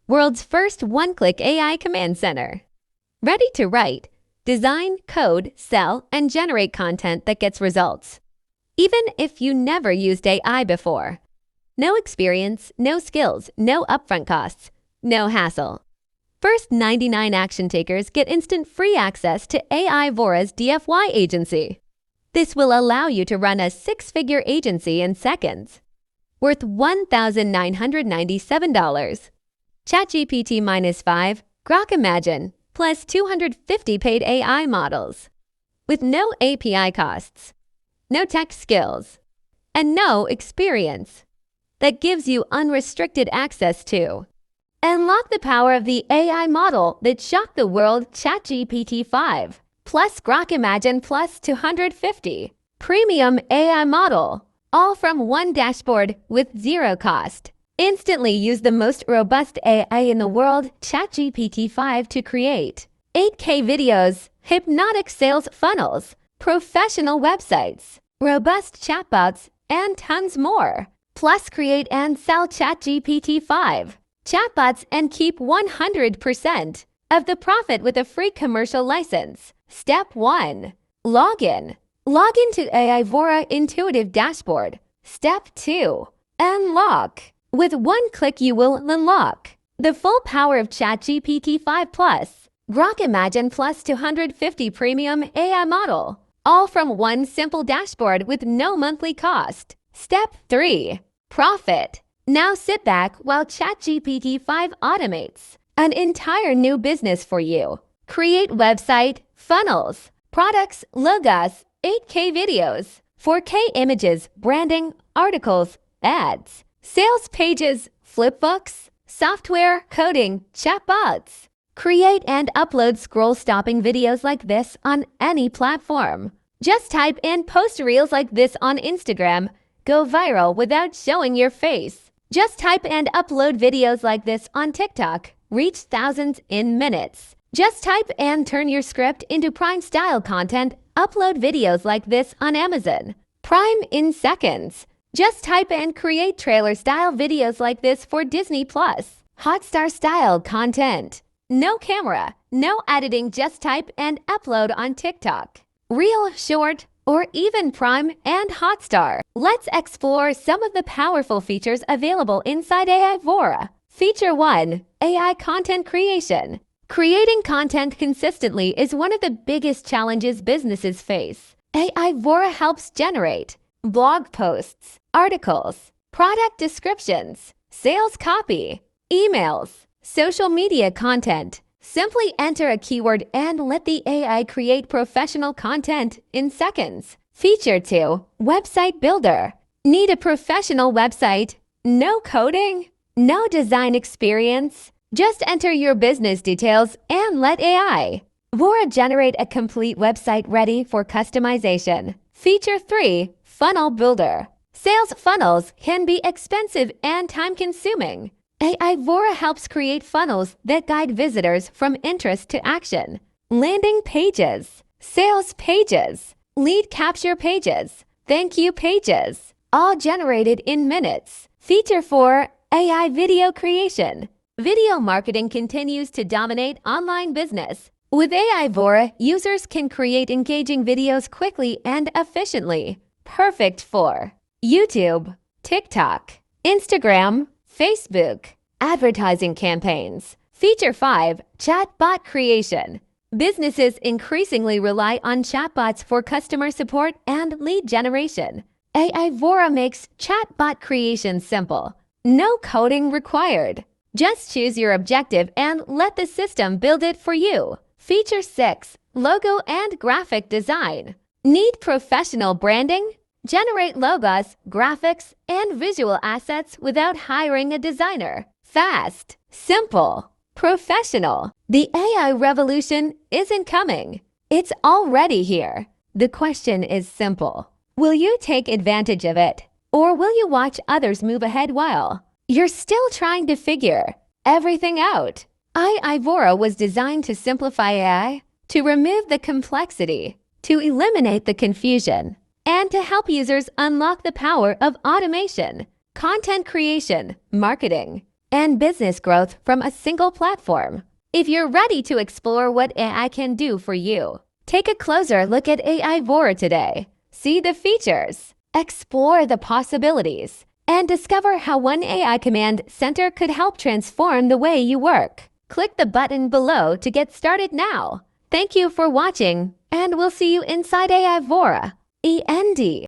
world's first one-click AI command center. Ready to write, design, code, sell, and generate content that gets results. Even if you never used AI before. No experience, no skills, no upfront costs, no hassle. First 99 action takers get instant free access to AI Vora's DFY agency. This will allow you to run a six-figure agency in seconds. Worth $1,997. ChatGPT -5, Grok Imagine, plus 250 paid AI models. With no API costs, no tech skills, and no experience. That gives you unrestricted access to. Unlock the power of the AI model that shocked the world, ChatGPT 5, plus Grok Imagine plus 250. Premium AI model, all from one dashboard with zero cost. Instantly use the most robust AI in the world, ChatGPT 5, to create 8K videos, hypnotic sales funnels, professional websites, robust chatbots, and tons more. Plus, create and sell ChatGPT 5 chatbots and keep 100% of the profit with a free commercial license. Step 1. Login. Log into AI Vora intuitive dashboard. Step 2. Unlock. With one click, you will unlock the full power of ChatGPT 5 Plus, Grok Imagine plus 250 premium AI model, all from one simple dashboard with no monthly cost. Step 3. Profit. Now sit back while ChatGPT 5 automates an entire new business for you. Create website, funnels, products, logos, 8K videos, 4K images, branding, articles, ads, sales pages, flipbooks, software, coding, chatbots. Create and upload scroll-stopping videos like this on any platform. Just type in post reels like this on Instagram. Go viral without showing your face. Just type and upload videos like this on TikTok. Reach thousands in minutes. Just type and turn your script into Prime-style content. Upload videos like this on Amazon Prime in seconds. Just type and create trailer-style videos like this for Disney Plus. Hotstar-style content. No camera, no editing, just type and upload on TikTok. Reel, short, or even Prime and Hotstar. Let's explore some of the powerful features available inside AI Vora. Feature 1. AI content creation. Creating content consistently is one of the biggest challenges businesses face. AI Vora helps generate blog posts, articles, product descriptions, sales copy, emails, social media content. Simply enter a keyword and let the AI create professional content in seconds. Feature 2. Website builder. Need a professional website? No coding? No design experience? Just enter your business details and let AI Vora generate a complete website ready for customization. Feature 3. Funnel builder. Sales funnels can be expensive and time-consuming. AI Vora helps create funnels that guide visitors from interest to action. Landing pages, sales pages, lead capture pages, thank you pages, all generated in minutes. Feature 4. AI video creation. Video marketing continues to dominate online business. With AI Vora, users can create engaging videos quickly and efficiently. Perfect for YouTube, TikTok, Instagram, Facebook, advertising campaigns. Feature 5. Chatbot creation. Businesses increasingly rely on chatbots for customer support and lead generation. AI Vora makes chatbot creation simple. No coding required. Just choose your objective and let the system build it for you. Feature 6. Logo and graphic design. Need professional branding? Generate logos, graphics, and visual assets without hiring a designer. Fast, simple, professional. The AI revolution isn't coming. It's already here. The question is simple. Will you take advantage of it? Or will you watch others move ahead while you're still trying to figure everything out? AI Vora was designed to simplify AI, to remove the complexity, to eliminate the confusion, and to help users unlock the power of automation, content creation, marketing, and business growth from a single platform. If you're ready to explore what AI can do for you, take a closer look at AI Vora today. See the features, explore the possibilities, and discover how one AI command center could help transform the way you work. Click the button below to get started now. Thank you for watching, and we'll see you inside AI Vora. END.